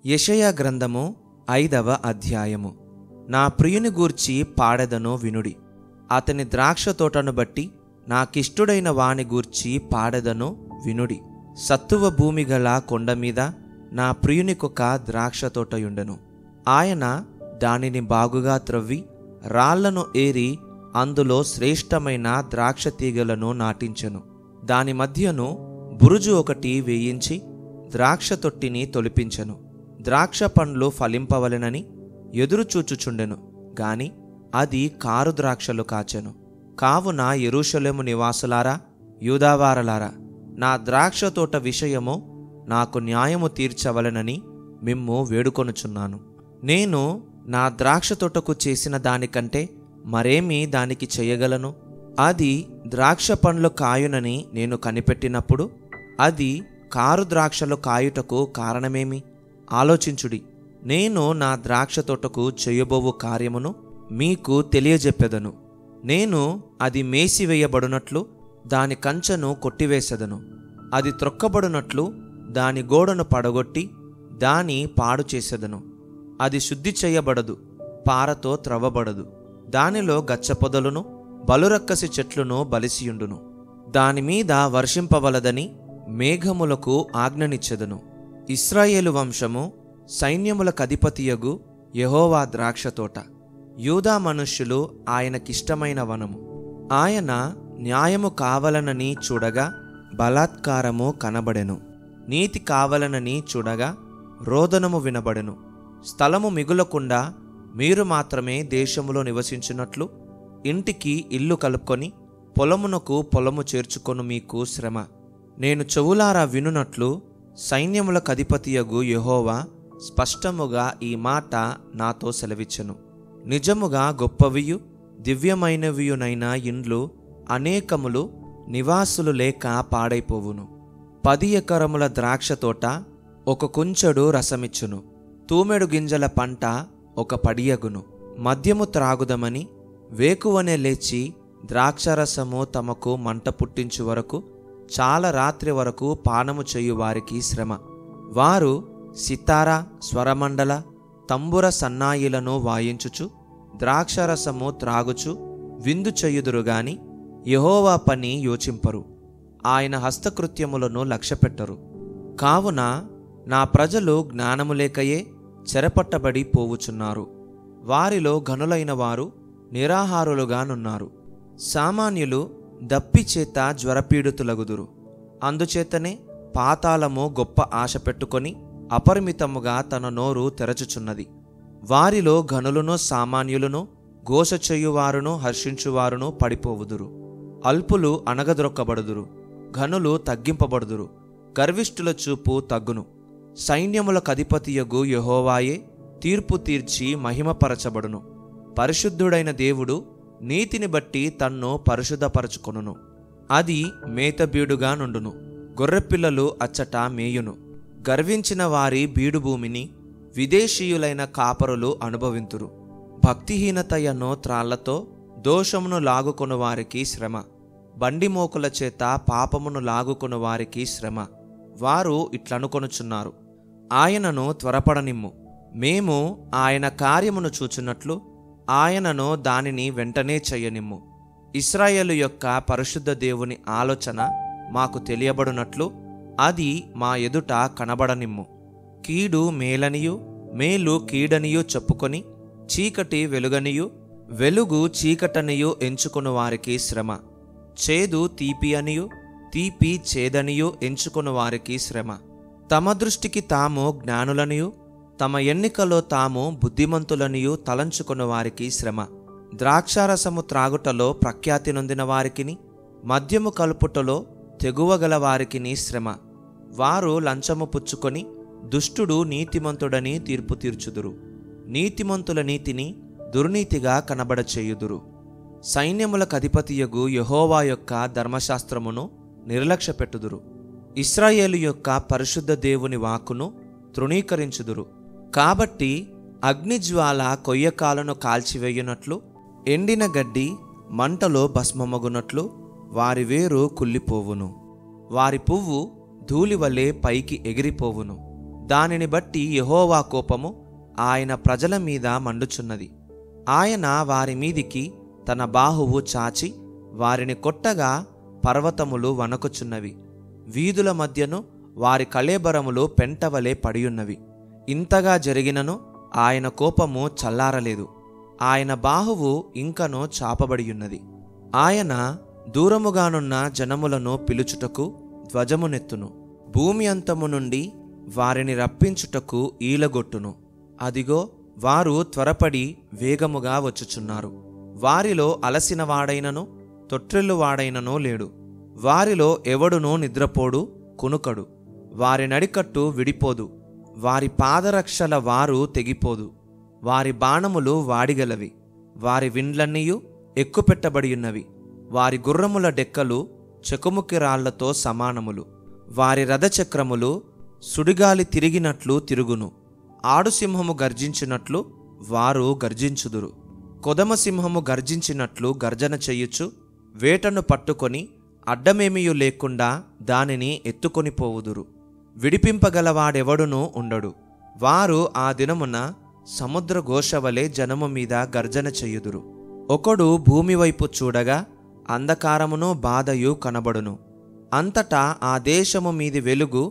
యెషయా గ్రంథము 5వ అధ్యాయము. నా ప్రియుని గూర్చి పాడెదను వినుడి. అతని ద్రాక్ష తోటను బట్టి నాకిష్టుడైన వాని గూర్చి పాడెదను వినుడి. సత్తువ భూమి గల కొండమీద నా ప్రియునికొక ద్రాక్ష తోటయుండెను. ఆయన దానిని బాగుగా త్రవ్వి రాళ్లను ఏరి అందులో శ్రేష్టమైన ద్రాక్ష తీగలను నాటించెను. దాని మధ్యను బురుజు ఒకటి వేయించి ద్రాక్ష తొట్టిని తొలిపించెను. ద్రాక్ష పండ్లు ఫలింపవలెనని ఎదురుచూచుచుండెను గాని అది కారు ద్రాక్షలు కాచెను. కావున యెరూషలేము నివాసులారా, యూదావారలారా, నా ద్రాక్ష తోట విషయము నాకు న్యాయము తీర్చవలెనని మిమ్ము వేడుకొనుచున్నాను. నేను నా ద్రాక్ష తోటకు చేసిన దానికంటే మరేమి దానికి చేయగలను? అది ద్రాక్ష పండ్లు కాయునని నేను కనిపెట్టినప్పుడు అది కారు ద్రాక్షలు కాయుటకు కారణమేమి? ఆలోచించుడి. నేను నా ద్రాక్ష తోటకు చేయబోవు కార్యమును మీకు తెలియజెప్పెదను. నేను అది మేసివేయబడినట్లు దాని కంచెను కొట్టివేసెదను. అది త్రొక్కబడినట్లు దాని గోడను పడగొట్టి దాని పాడు చేసెదను. అది శుద్ధి చేయబడదు, పారతో త్రవ్వబడదు. దానిలో గచ్చపొదలును బలురక్కసి చెట్లును బలిసియుండును. దానిమీద వర్షింపవలదని మేఘములకు ఆజ్ఞనిచ్చెదను. ఇశ్రాయేలు వంశము సైన్యములకధిపతియగు యెహోవా ద్రాక్ష తోట, యూదా మనుష్యులు ఆయనకిష్టమైన వనము. ఆయన న్యాయము కావలనని చూడగా బలాత్కారము కనబడెను. నీతి కావలనని చూడగా రోదనము వినబడెను. స్థలము మిగులకుండా మీరు మాత్రమే దేశములో నివసించినట్లు ఇంటికి ఇల్లు కలుపుకొని పొలమునకు పొలము చేర్చుకొను మీకు శ్రమ. నేను చెవులారా వినునట్లు సైన్యములకధిపతియగు యెహోవా స్పష్టముగా ఈ మాట నాతో సెలవిచ్చెను. నిజముగా గొప్పవియు దివ్యమైనవియునైన ఇండ్లు అనేకములు నివాసులు లేక పాడైపోవును. 10 ఎకరముల ద్రాక్ష తోట ఒక కుంచెడు రసమిచ్చును. తూమెడు గింజల పంట ఒక పడియగును. మద్యము త్రాగుదమని వేకువనే లేచి ద్రాక్షరసము తమకు మంట పుట్టించు వరకు చాలా రాత్రి వరకు పానము చేయు వారికి శ్రమ. వారు సితారా, స్వరమండల, తంబుర సన్నాయిలను వాయించుచు ద్రాక్షరసము త్రాగుచు విందు చెయ్యుదురు గాని యెహోవా పని యోచింపరు, ఆయన హస్తకృత్యములను లక్ష్యపెట్టరు. కావున నా ప్రజలు జ్ఞానము లేకయే చెరపట్టబడి పోవుచున్నారు. వారిలో ఘనులైన వారు నిరాహారులుగానున్నారు. సామాన్యులు దప్పిచేత జ్వరపీడితులగుదురు. అందుచేతనే పాతాళము గొప్ప ఆశ పెట్టుకొని అపరిమితముగా తన నోరు తెరచుచున్నది. వారిలో ఘనులను సామాన్యులను ఘోష చేయువారును హర్షించువారును పడిపోవుదురు. అల్పులు అణగద్రొక్కబడుదురు, ఘనులు తగ్గింపబడుదురు, గర్విష్ఠుల చూపు తగ్గును. సైన్యములకధిపతియగు యెహోవాయే తీర్పు తీర్చి మహిమపరచబడును. పరిశుద్ధుడైన దేవుడు నీతిని బట్టి తన్ను పరిశుద్ధపరచుకొనును. అది మేతబీడుగా నుండును. గొర్రెపిల్లలు అచ్చట మేయును. గర్వించిన వారి బీడు భూమిని విదేశీయులైన కాపరులు అనుభవింతురు. భక్తిహీనతయను త్రాళ్లతో దోషమును లాగుకొను వారికి శ్రమ. బండిమోకుల చేత పాపమును లాగుకొను వారికి శ్రమ. వారు ఇట్లనుకొనుచున్నారు, ఆయనను త్వరపడనిమ్ము, మేము ఆయన కార్యమును చూచున్నట్లు ఆయనను దానిని వెంటనే చెయ్యనిమ్ము. ఇశ్రాయేలు యొక్క పరిశుద్ధ దేవుని ఆలోచన మాకు తెలియబడునట్లు అది మా ఎదుట కనబడనిమ్ము. కీడు మేలనియు మేలు కీడనియు చెప్పుకొని చీకటి వెలుగనియు వెలుగు చీకటనియు ఎంచుకొను వారికి శ్రమ. చేదు తీపి అనియు తీపి చేదనియు ఎంచుకొను వారికి శ్రమ. తమ దృష్టికి తాము జ్ఞానులనియు తమ ఎన్నికలో తాము బుద్ధిమంతులనియు తలంచుకున్న వారికి శ్రమ. ద్రాక్షారసము త్రాగుటలో ప్రఖ్యాతి నొందిన వారికిని మద్యము కలుపుటలో తెగువగల వారికిని శ్రమ. వారు లంచము పుచ్చుకొని దుష్టుడు నీతిమంతుడని తీర్పు తీర్చుదురు. నీతిమంతుల నీతిని దుర్నీతిగా కనబడచేయుదురు. సైన్యములకధిపతియగు యెహోవా యొక్క ధర్మశాస్త్రమును నిర్లక్ష్యపెట్టుదురు. ఇశ్రాయేలు యొక్క పరిశుద్ధ దేవుని వాక్కును తృణీకరించుదురు. కాబట్టి అగ్నిజ్వాల కొయ్యకాలను కాల్చివేయునట్లు ఎండిన గడ్డి మంటలో భస్మమగునట్లు వారి వేరు కుళ్ళిపోవును. వారి పువ్వు ధూళివలే పైకి ఎగిరిపోవును. దానిని బట్టి యెహోవా కోపము ఆయన ప్రజల మీద మండుచున్నది. ఆయన వారి మీదికి తన బాహువు చాచి వారిని కొట్టగా పర్వతములు వణకుచున్నవి. వీధుల మధ్యను వారి కళేబరములు పెంటవలే పడియున్నవి. ఇంతగా జరిగినను ఆయన కోపము చల్లారలేదు. ఆయన బాహువు ఇంకనూ చాపబడియున్నది. ఆయన దూరముగానున్న జనములను పిలుచుటకు ధ్వజమునెత్తును. భూమి అంతము నుండి వారిని రప్పించుటకు ఈలగొట్టును. అదిగో, వారు త్వరపడి వేగముగా వచ్చుచున్నారు. వారిలో అలసిన వాడైనను తొట్రెల్లువాడైనను లేడు. వారిలో ఎవడునూ నిద్రపోడు, కునుకడు. వారి నడికట్టు విడిపోదు. వారి పాదరక్షల వారు తెగిపోదు. వారి బాణములు వాడిగలవి. వారి విండ్లన్నీయు ఎక్కుపెట్టబడియున్నవి. వారి గుర్రముల డెక్కలు చెకుముకి రాళ్లతో సమానములు. వారి రథచక్రములు సుడిగాలి తిరిగినట్లు తిరుగును. ఆడుసింహము గర్జించినట్లు వారు గర్జించుదురు. కొదమసింహము గర్జించినట్లు గర్జన చెయ్యుచు వేటను పట్టుకొని అడ్డమేమియు లేకుండా దానిని ఎత్తుకొని పోవుదురు. విడిపింపగలవాడెవడునూ ఉండడు. వారు ఆ దినమున సముద్ర ఘోషవలే జనము మీద గర్జన చెయ్యుదురు. ఒకడు భూమి వైపు చూడగా అంధకారమును బాధయు కనబడును. అంతటా ఆ దేశము మీది వెలుగు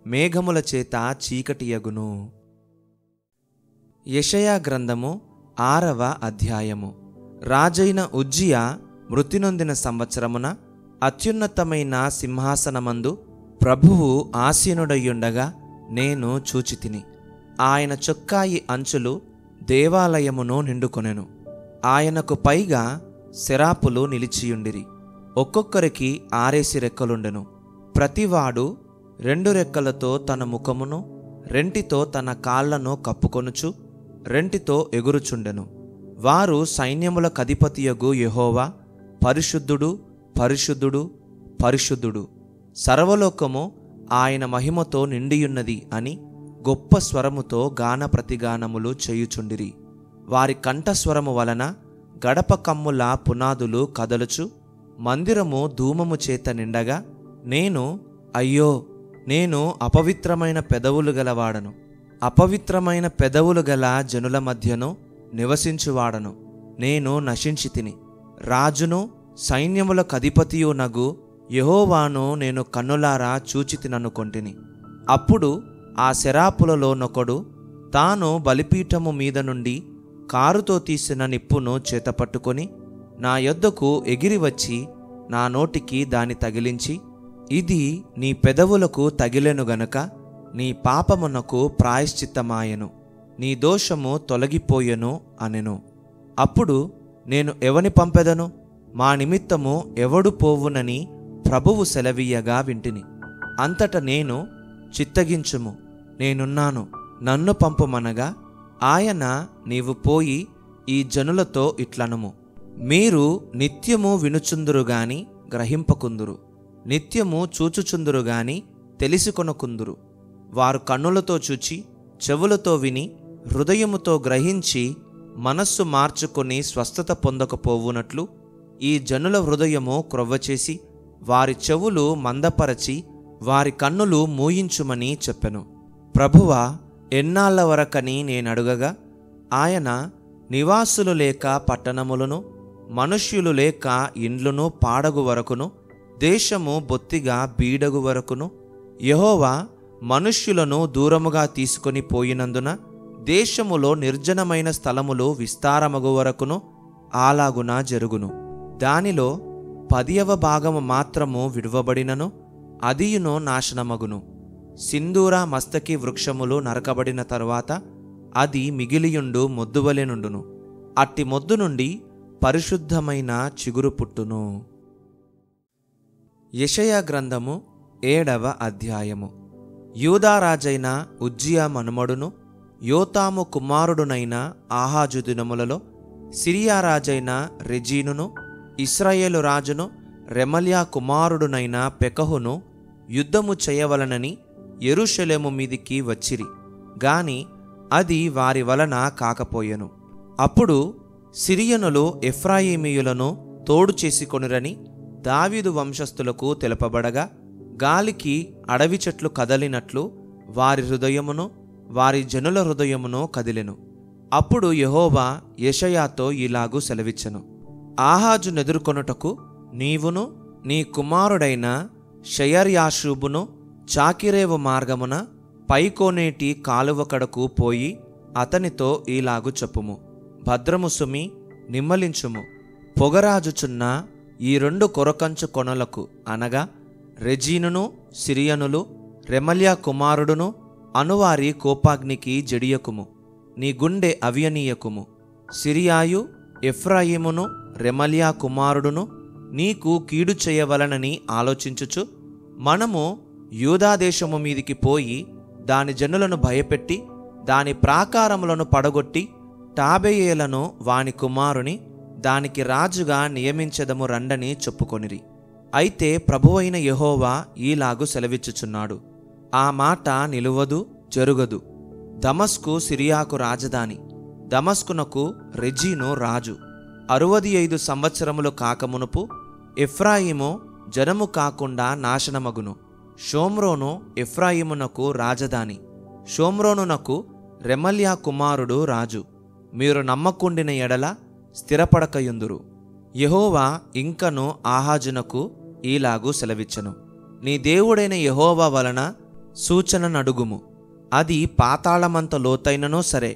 మేఘముల చేత చీకటియగును. యెషయా గ్రంథము 6వ అధ్యాయము. రాజైన ఉజ్జియా మృతి నొందిన సంవత్సరమున అత్యున్నతమైన సింహాసనమందు ప్రభువు ఆసీనుడయ్యుండగా నేను చూచితిని. ఆయన చొక్కాయి అంచులు దేవాలయమును నిండుకొనెను. ఆయనకు పైగా శరాపులు నిలిచియుండిరి. ఒక్కొక్కరికి 6 రెక్కలుండెను. ప్రతివాడు 2 రెక్కలతో తన ముఖమును, రెంటితో తన కాళ్లను కప్పుకొనుచు, రెంటితో ఎగురుచుండెను. వారు సైన్యములకధిపతియగు యెహోవా, పరిశుద్ధుడు, పరిశుద్ధుడు, పరిశుద్ధుడు, సర్వలోకము ఆయన మహిమతో నిండియున్నది అని గొప్ప స్వరముతో గాన ప్రతిగానములు చేయుచుండిరి. వారి కంఠస్వరము వలన గడప కమ్ముల పునాదులు కదలుచు మందిరము ధూమము చేత నిండగా, నేను అయ్యో, నేను అపవిత్రమైన పెదవులు గలవాడను, అపవిత్రమైన పెదవులు గల జనుల మధ్యను నివసించువాడను, నేను నశించి తిని. రాజును సైన్యములకధిపతియునగు యెహోవాను నేను కన్నులారా చూచితిననుకొంటిని. అప్పుడు ఆ శరాపులలోనొకడు తాను బలిపీఠము మీద నుండి కారుతో తీసిన నిప్పును చేతపట్టుకొని నా యొద్దకు ఎగిరి వచ్చి నా నోటికి దాని తగిలించి, ఇది నీ పెదవులకు తగిలెను గనుక నీ పాపమునకు ప్రాయశ్చిత్తమాయెను, నీ దోషము తొలగిపోయెను అనెను. అప్పుడు నేను ఎవని పంపెదను? మా నిమిత్తము ఎవడు పోవునని ప్రభువు సెలవీయగా వింటిని. అంతట నేను, చిత్తగించుము, నేనున్నాను, నన్ను పంపుమనగా ఆయన, నీవు పోయి ఈ జనులతో ఇట్లనుము, మీరు నిత్యము వినుచుందురు గాని గ్రహింపకుందురు, నిత్యము చూచుచుందురు గాని తెలిసికొనకుందురు. వారు కన్నులతో చూచి, చెవులతో విని, హృదయముతో గ్రహించి మనస్సు మార్చుకొని స్వస్థత పొందకపోవునట్లు ఈ జనుల హృదయము క్రొవ్వచేసి వారి చెవులు మందపరచి వారి కన్నులు మూయించుమని చెప్పెను. ప్రభువా, ఎన్నాళ్ల వరకని నేనడుగగా ఆయన, నివాసులు లేక పట్టణములను, మనుష్యులు లేక ఇండ్లును పాడగు వరకును, దేశము బొత్తిగా బీడగు వరకును, యెహోవా మనుష్యులను దూరముగా తీసుకొని పోయినందున దేశములో నిర్జనమైన స్థలములు విస్తారమగు వరకును అలాగున జరుగును. దానిలో 10వ భాగము మాత్రము విడువబడినను అదియును నాశనమగును. సింధూర మస్తకి వృక్షములు నరకబడిన తరువాత అది మిగిలియుండు మొద్దువలె నుండును. అట్టి మొద్దు నుండి పరిశుద్ధమైన చిగురు పుట్టును. యెషయా గ్రంథము 7వ అధ్యాయము. యూదారాజైన ఉజ్జియా మనుమడును యోతాము కుమారుడునైన ఆహాజు దినములలో సిరియా రాజైన రెజీనును, ఇశ్రాయేలు రాజును రెమల్యా కుమారుడునైన పెకహును యుద్ధము చేయవలనని యెరూషలేము మీదికి వచ్చిరి గాని అది వారి వలన కాకపోయెను. అప్పుడు సిరియనులు ఎఫ్రాయిమీయులను తోడు చేసుకొనిరని దావీదు వంశస్థులకు తెలుపబడగా, గాలికి అడవి చెట్లు కదలినట్లు వారి హృదయమును వారి జనుల హృదయమును కదిలెను. అప్పుడు యెహోవా యెషయాతో ఇలాగు సెలవిచ్చెను: ఆహాజునెదుర్కొనుటకు నీవును నీ కుమారుడైన షయర్యాషూబును చాకిరేవు మార్గమున పైకోనేటి కాలువ కడకు పోయి అతనితో ఈలాగు చెప్పుము: భద్రము సుమి, నిమ్మలించుము. పొగరాజుచున్న ఈ 2 కొరకంచు కొనలకు అనగా రెజీనును సిరియనులు రెమల్యా కుమారుడును అనువారి కోపాగ్నికి జడియకుము. నీ గుండె అవియనీయకుము. సిరియాయు ఎఫ్రాయిమును రెమల్యా కుమారుడును నీకు కీడు చేయవలనని ఆలోచించుచు, మనము యూదాదేశము మీదికి పోయి దాని జనులను భయపెట్టి దాని ప్రాకారములను పడగొట్టి టాబెయేలను వాని కుమారుని దానికి రాజుగా నియమించెదము రండని చెప్పుకొనిరి. అయితే ప్రభువైన యెహోవా ఈలాగు సెలవిచ్చుచున్నాడు: ఆ మాట నిలువదు, జరుగదు. దమస్కు సిరియాకు రాజధాని, దమస్కునకు రెజీను రాజు. 65 సంవత్సరములు కాకమునుపు ఎఫ్రాయిము జనము కాకుండా నాశనమగును. షోమ్రోను ఎఫ్రాయిమునకు రాజధాని, షోమ్రోనునకు రెమల్యా కుమారుడు రాజు. మీరు నమ్మకుండిన ఎడల స్థిరపడకయుందురు. యెహోవా ఇంకను ఆహాజునకు ఈలాగు సెలవిచ్చెను: నీ దేవుడైన యెహోవా వలన సూచననడుగుము. అది పాతాళమంత లోతైననో సరే,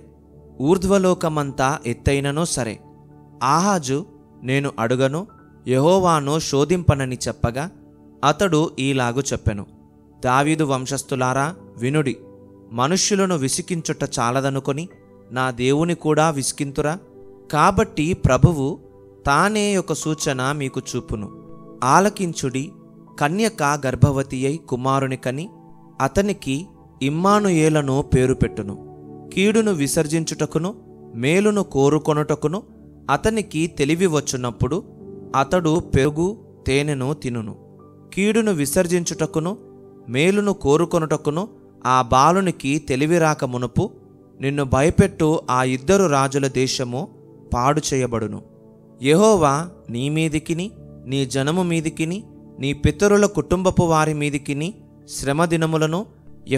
ఊర్ధ్వలోకమంత ఎత్తైననో సరే. ఆహాజు నేను అడుగను, యెహోవాను శోధింపనని చెప్పగా అతడు ఈలాగు చెప్పెను: దావీదు వంశస్థులారా వినుడి. మనుష్యులను విసికించుట చాలదనుకొని నా దేవుని కూడా విసికింతురా? కాబట్టి ప్రభువు తానే ఒక సూచన మీకు చూపును. ఆలకించుడి. కన్యక గర్భవతి అయి కుమారుని కని అతనికి ఇమ్మానుయేలను పేరు పెట్టును. కీడును విసర్జించుటకును మేలును కోరుకొనుటకును అతనికి తెలివి వచ్చునప్పుడు అతడు పెరుగు తేనెను తినును. కీడును విసర్జించుటకును మేలును కోరుకొనుటకును ఆ బాలునికి తెలివి రాక మునుపు నిన్ను భయపెట్టు ఆ 2 రాజుల దేశము పాడు చేయబడును. యెహోవా నీ మీదికిని నీ జనము మీదికిని నీ పితరుల కుటుంబపు వారి మీదికిని శ్రమ దినములను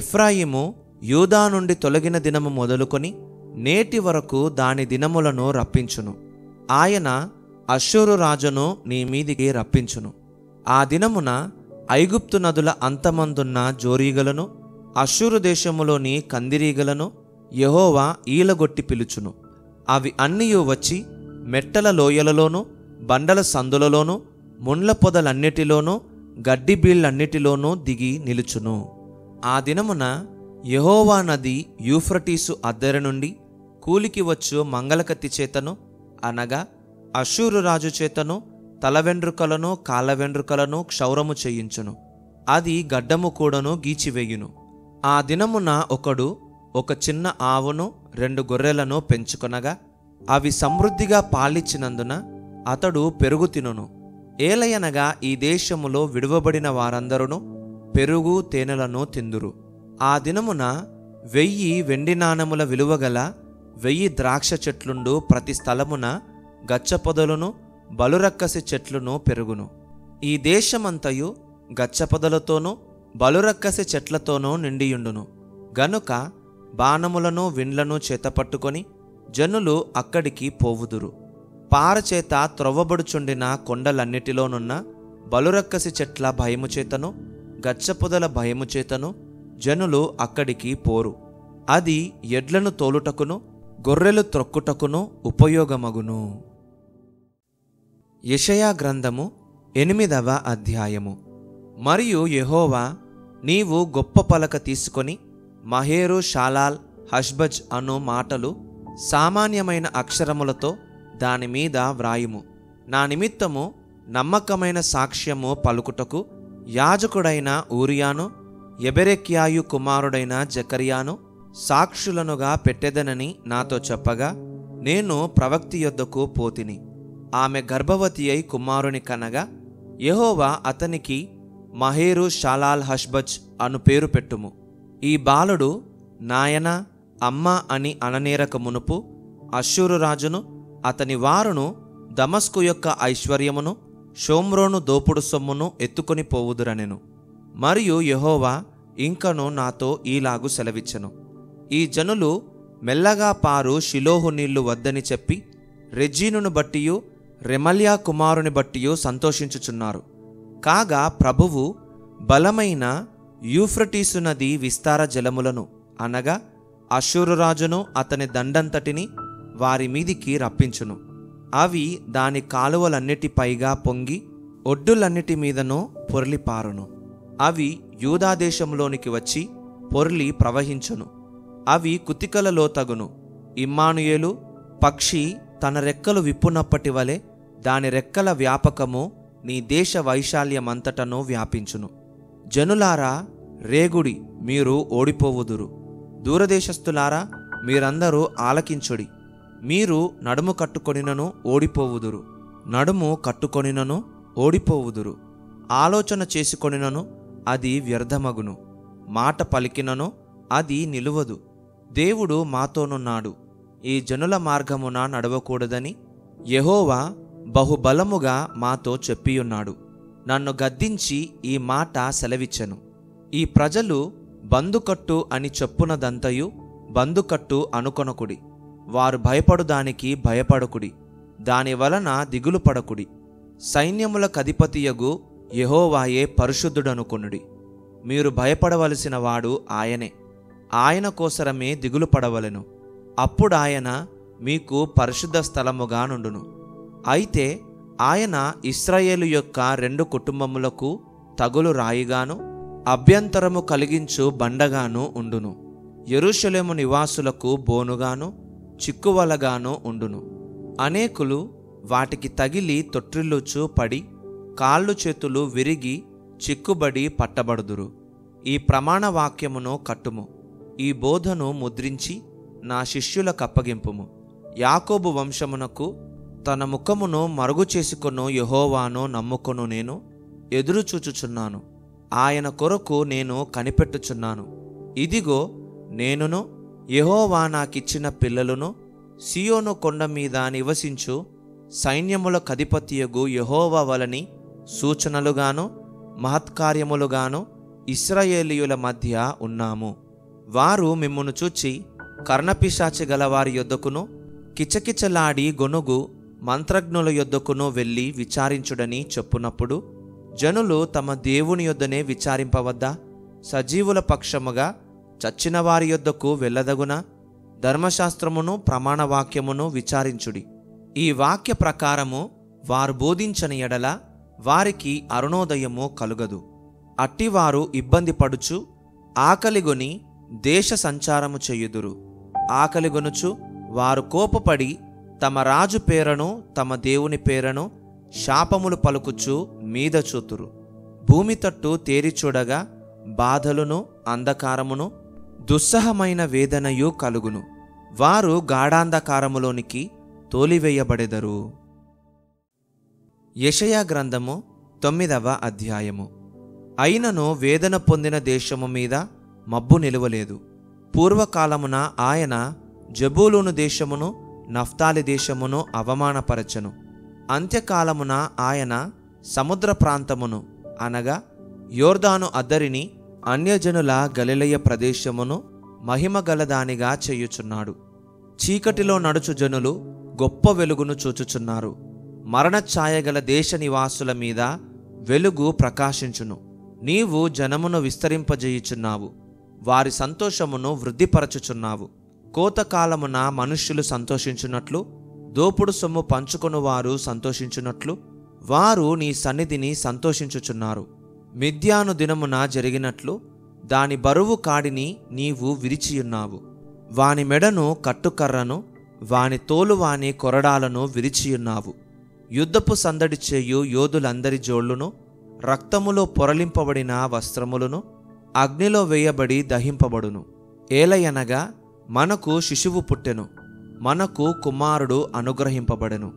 ఎఫ్రాయిము యూదా నుండి తొలగిన దినము మొదలుకొని నేటి వరకు దాని దినములను రప్పించును. ఆయన అష్షూరు రాజును నీ మీదికి రప్పించును. ఆ దినమున ఐగుప్తు నదుల అంతమందున్న జోరీగలను అష్షూరు దేశములోని కందిరీగలను యెహోవా ఈలగొట్టి పిలుచును. అవి అన్నియు వచ్చి మెట్టల లోయలలోనూ బండల సందులలోనూ ముండ్ల పొదలన్నిటిలోనూ గడ్డి బీళ్లన్నిటిలోనూ దిగి నిలుచును. ఆ దినమున యెహోవా నది యూఫ్రటీసు అద్దెర నుండి కూలికి వచ్చు మంగళకత్తి చేతను అనగా అష్షూరు రాజు చేతను తల వెండ్రుకలను కాళ్ళ వెండ్రుకలను క్షౌరము చేయించును. అది గడ్డము కూడాను గీచివేయును. ఆ దినమున ఒకడు ఒక చిన్న ఆవును 2 గొర్రెలను పెంచుకొనగా అవి సమృద్ధిగా పాలిచ్చినందున అతడు పెరుగు తినును. ఏలయనగా ఈ దేశములో విడువబడిన వారందరూ పెరుగు తేనెలను తిందురు. ఆ దినమున 1000 వెండి నాణముల విలువగల 1000 ద్రాక్ష చెట్లుండు ప్రతి స్థలమున గచ్చపొదలను బలురక్కసి చెట్లును పెరుగును. ఈ దేశమంతయు గచ్చపొదలతోనూ బలురక్కసి చెట్లతోనూ నిండియుండును. గనుక బాణములను విండ్లను చేతపట్టుకొని జనులు అక్కడికి పోవుదురు. పారచేత త్రొవ్వబడుచుండిన కొండలన్నిటిలోనున్న బలురక్కసి చెట్ల భయము చేతను గచ్చపొదల భయము చేతను జనులు అక్కడికి పోరు. అది ఎడ్లను తోలుటకును గొర్రెలు త్రొక్కుటకును ఉపయోగమగును. యెషయా గ్రంథము 8వ అధ్యాయము. మరియు యెహోవా, నీవు గొప్ప పలక తీసుకొని మహేరు షాలాల్ హష్బజ్ అను మాటలు సామాన్యమైన అక్షరములతో దానిమీద వ్రాయుము. నా నిమిత్తము నమ్మకమైన సాక్ష్యము పలుకుటకు యాజకుడైన ఊరియాను ఎబెరెక్యాయు కుమారుడైన జకర్యాను సాక్షులనుగా పెట్టెదనని నాతో చెప్పగా నేను ప్రవక్తి యొద్దకు పోతిని. ఆమె గర్భవతి అయి కుమారుని కనగా యెహోవా అతనికి మహేరు షాలాల్ హష్బజ్ అను పేరు పెట్టుము. ఈ బాలుడు నాయన అమ్మ అని అననేరక మునుపు అష్షూరు రాజును అతని వారును దమస్కు యొక్క ఐశ్వర్యమును షోమ్రోను దోపుడు సొమ్మును ఎత్తుకొని పోవుదురనెను. మరియు యెహోవా ఇంకను నాతో ఈలాగు సెలవిచ్చెను, ఈ జనులు మెల్లగా పారు షిలోహు నీళ్లు వద్దని చెప్పి రెజీనును బట్టియు రెమల్యా కుమారుని బట్టియు సంతోషించుచున్నారు. కాగా ప్రభువు బలమైన యూఫ్రటీసు నది విస్తార జలములను అనగా అష్షూరురాజును అతని దండంతటిని వారి మీదికి రప్పించును. అవి దాని కాలువలన్నిటి పైగా పొంగి ఒడ్డులన్నిటి మీదనూ పొర్లిపారును. అవి యూదాదేశంలోనికి వచ్చి పొర్లి ప్రవహించును. అవి కుతికలలో తగును. ఇమ్మానుయేలు పక్షి తన రెక్కలు విప్పునప్పటి వలె దాని రెక్కల వ్యాపకము నీ దేశ వైశాల్యమంతటను వ్యాపించును. జనులారా రేగుడి, మీరు ఓడిపోవుదురు. దూరదేశస్థులారా మీరందరూ ఆలకించుడి. మీరు నడుము కట్టుకొనినను ఓడిపోవుదురు, నడుము కట్టుకొనినను ఓడిపోవుదురు. ఆలోచన చేసుకొనినను అది వ్యర్థమగును, మాట పలికినను అది నిలువదు. దేవుడు మాతోనున్నాడు, ఈ జనుల మార్గమున నడవకూడదని యెహోవా బహుబలముగా మాతో చెప్పియున్నాడు. నన్ను గద్దించి ఈ మాట సెలవిచ్చెను. ఈ ప్రజలు బందుకట్టు అని చెప్పునదంతయు బందుకట్టు అనుకొనకుడి. వారు భయపడుదానికి భయపడకుడి, దానివలన దిగులు పడకుడి. సైన్యములకధిపతియగు యెహోవాయే పరిశుద్ధుడనుకొనుడి. మీరు భయపడవలసిన వాడు ఆయనే, ఆయన కోసరమే దిగులు పడవలెను. అప్పుడాయన మీకు పరిశుద్ధ స్థలముగా నుండును. అయితే ఆయన ఇశ్రాయేలు యొక్క 2 కుటుంబములకు తగులు రాయిగాను అభ్యంతరము కలిగించు బండగాను ఉండును. యెరూషలేము నివాసులకు బోనుగాను చిక్కువలగాను ఉండును. అనేకులు వాటికి తగిలి తొట్రిల్లుచు పడి కాళ్ళు చేతులు విరిగి చిక్కుబడి పట్టబడుదురు. ఈ ప్రమాణ వాక్యమును కట్టుము, ఈ బోధను ముద్రించి నా శిష్యులకప్పగింపుము. యాకోబు వంశమునకు తన ముఖమును మరుగు చేసుకొను యెహోవాను నమ్ముకొను నేను ఎదురుచూచుచున్నాను. ఆయన కొరకు నేను కనిపెట్టుచున్నాను. ఇదిగో నేనును యెహోవా నాకిచ్చిన పిల్లలను సీయోను కొండ మీద నివసించు సైన్యములకధిపతియగు యెహోవా వలని సూచనలుగాను మహత్కార్యములుగాను ఇశ్రాయేలీయుల మధ్య ఉన్నాము. వారు మిమ్మును చూచి కర్ణపిశాచి గలవారి యొద్దకును కిచకిచలాడి గొనుగు మంత్రజ్ఞుల యొద్దకును వెళ్ళి విచారించుడని చెప్పునప్పుడు జనులు తమ దేవుని యొద్దనే విచారింపవద్దా? సజీవుల పక్షముగా చచ్చిన వారి యొద్దకు వెళ్ళదగునా? ధర్మశాస్త్రమును ప్రమాణవాక్యమును విచారించుడి. ఈ వాక్య ప్రకారము వారు బోధించని ఎడల వారికి అరుణోదయము కలుగదు. అట్టివారు ఇబ్బంది పడుచు ఆకలిగొని దేశ సంచారము చెయ్యుదురు. ఆకలిగొనుచు వారు కోపపడి తమ రాజు పేరను తమ దేవుని పేరను శాపములు పలుకుచు మీద చూతురు. భూమి తట్టు తేరిచూడగా బాధలును అంధకారమును దుస్సహమైన వేదనయు కలుగును. వారు గాఢాంధకారములోనికి తోలివేయబడెదరు. యెషయా గ్రంథము 9వ అధ్యాయము. అయినను వేదన పొందిన దేశము మీద మబ్బు నిలువలేదు. పూర్వకాలమున ఆయన జబూలూను దేశమును నఫ్తాలి దేశమును అవమానపరచెను. అంత్యకాలమున ఆయన సముద్ర ప్రాంతమును అనగా యోర్దాను అద్దరిని అన్యజనుల గలిలయ ప్రదేశమును మహిమగలదానిగా చేయుచున్నాడు. చీకటిలో నడుచు జనులు గొప్ప వెలుగును చూచుచున్నారు. మరణఛాయగల దేశ నివాసుల మీద వెలుగు ప్రకాశించును. నీవు జనమును విస్తరింపజేయుచున్నావు, వారి సంతోషమును వృద్ధిపరచుచున్నావు. కోతకాలమున మనుష్యులు సంతోషించున్నట్లు, దోపుడు సొమ్ము పంచుకొనువారు సంతోషించున్నట్లు వారు నీ సన్నిధిని సంతోషించుచున్నారు. మిద్యాను దినమున జరిగినట్లు దాని బరువు కాడిని నీవు విరిచియున్నావు. వాని మెడను కట్టుకర్రను వాని తోలు వాని కొరడాలను విరిచియున్నావు. యుద్ధపు సందడి చేయు యోధులందరి జోళ్లును రక్తములో పొరలింపబడిన వస్త్రములను అగ్నిలో వేయబడి దహింపబడును. ఏలయనగా మనకు శిశువు పుట్టెను, మనకు కుమారుడు అనుగ్రహింపబడెను.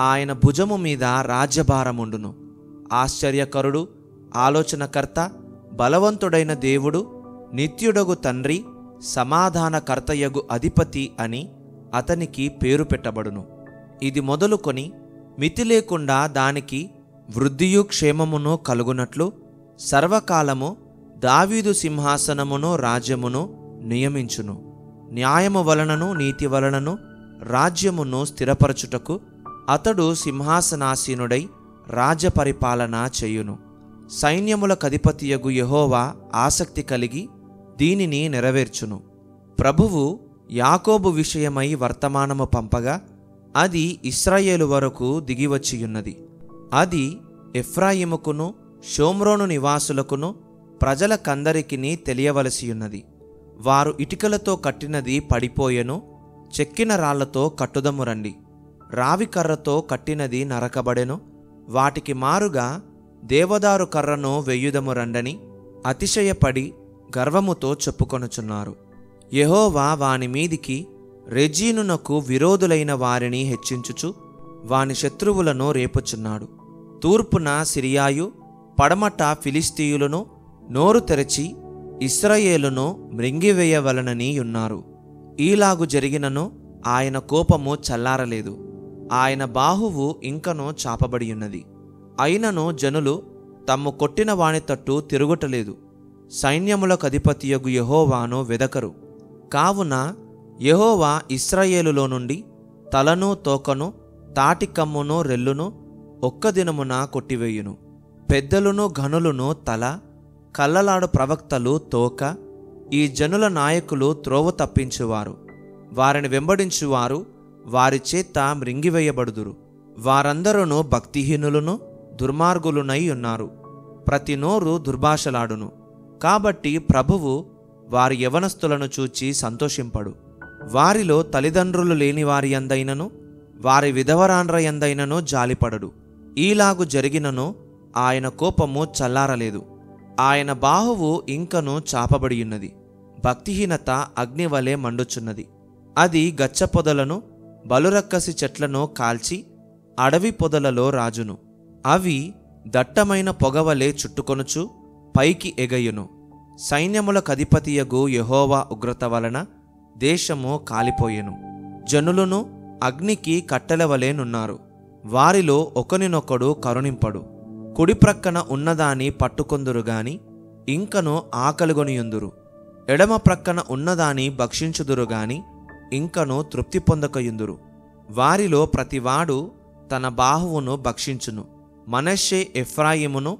ఆయన భుజము మీద రాజ్యభారముండును. ఆశ్చర్యకరుడు, ఆలోచనకర్త, బలవంతుడైన దేవుడు, నిత్యుడగు తండ్రి, సమాధానకర్తయగు అధిపతి అని అతనికి పేరు పెట్టబడును. ఇది మొదలుకొని మితి లేకుండా దానికి వృద్ధియు క్షేమమును కలుగునట్లు సర్వకాలము దావీదు సింహాసనమును రాజ్యమును నియమించును. న్యాయము వలనను నీతి వలనను రాజ్యమును స్థిరపరచుటకు అతడు సింహాసనాసీనుడై రాజ్య పరిపాలన చేయును. సైన్యములకధిపతియగు యెహోవా ఆసక్తి కలిగి దీనిని నెరవేర్చును. ప్రభువు యాకోబు విషయమై వర్తమానము పంపగా అది ఇశ్రాయేలు వరకు దిగివచ్చియున్నది. అది ఎఫ్రాయిముకును షోమ్రోను నివాసులకును ప్రజలకందరికిని తెలియవలసియున్నది. వారు ఇటుకలతో కట్టినది పడిపోయెను, చెక్కిన రాళ్లతో కట్టుదము రండి. రావికర్రతో కట్టినది నరకబడెను, వాటికి మారుగా దేవదారు కర్రను వెయ్యుదము రండని అతిశయపడి గర్వముతో చెప్పుకొనుచున్నారు. యెహోవా వాని మీదికి రెజీనునకు విరోధులైన వారిని హెచ్చించుచు వాని శత్రువులను రేపుచున్నాడు. తూర్పున సిరియాయు, పడమట ఫిలిస్తీయులను నోరు తెరచి ఇశ్రాయేలును మృంగివేయవలనని ఉన్నారు. ఈలాగు జరిగినను ఆయన కోపము చల్లారలేదు, ఆయన బాహువు ఇంకనూ చాపబడియున్నది. అయినను జనులు తమ్ము కొట్టిన వాని తట్టు తిరుగుటలేదు, సైన్యములకధిపతియగు యెహోవాను వెదకరు. కావున యెహోవా ఇశ్రాయేలులో నుండి తలను తోకను తాటికమ్మును రెల్లును ఒక్క దినమున కొట్టివేయును. పెద్దలును ఘనులును తల, కల్లలాడు ప్రవక్తలు తోక, ఈ జనుల నాయకులు త్రోవ తప్పించువారు. వారిని వెంబడించువారు వారి చేత మృంగివేయబడుదురు. వారందరూ భక్తిహీనులను దుర్మార్గులునై ఉన్నారు, ప్రతి నోరు దుర్భాషలాడును. కాబట్టి ప్రభువు వారి యవనస్తులను చూచి సంతోషింపడు. వారిలో తల్లిదండ్రులు లేని వారి యందైనను వారి విధవరాండ్ర యందైనను జాలిపడడు. ఈలాగు జరిగినను ఆయన కోపము చల్లారలేదు, ఆయన బాహువు ఇంకను చాపబడియున్నది. భక్తిహీనత అగ్నివలె మండుచున్నది, అది గచ్చ పొదలను బలురక్కసి చెట్లను కాల్చి అడవి పొదలలో రాజును. అవి దట్టమైన పొగవలే చుట్టుకొనుచు పైకి ఎగయును. సైన్యములకధిపతియగు యెహోవా ఉగ్రత వలన దేశము కాలిపోయెను. జనులను అగ్నికి కట్టెలవలేనున్నారు, వారిలో ఒకనినొకడు కరుణింపడు. కుడిప్రక్కన ఉన్నదాని పట్టుకొందురుగాని ఇంకను ఆకలిగొనియుందురు, ఎడమ ప్రక్కన ఉన్నదాని భక్షించుదురుగాని ఇంకను తృప్తి పొందకయుందురు. వారిలో ప్రతివాడు తన బాహువును భక్షించును. మనష్షే ఎఫ్రాయిమును,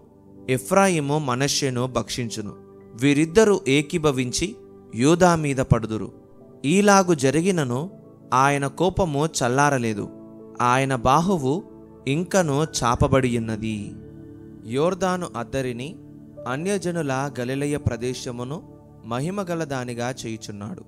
ఎఫ్రాయిము మనష్షెను భక్షించును. వీరిద్దరూ ఏకీభవించి యూదా మీద పడుదురు. ఈలాగు జరిగినను ఆయన కోపము చల్లారలేదు, ఆయన బాహువు ఇంకను చాపబడియున్నది. యోర్దాను అద్దరిని అన్యజనుల గలిలయ ప్రదేశమును మహిమగలదానిగా చేయుచున్నాడు.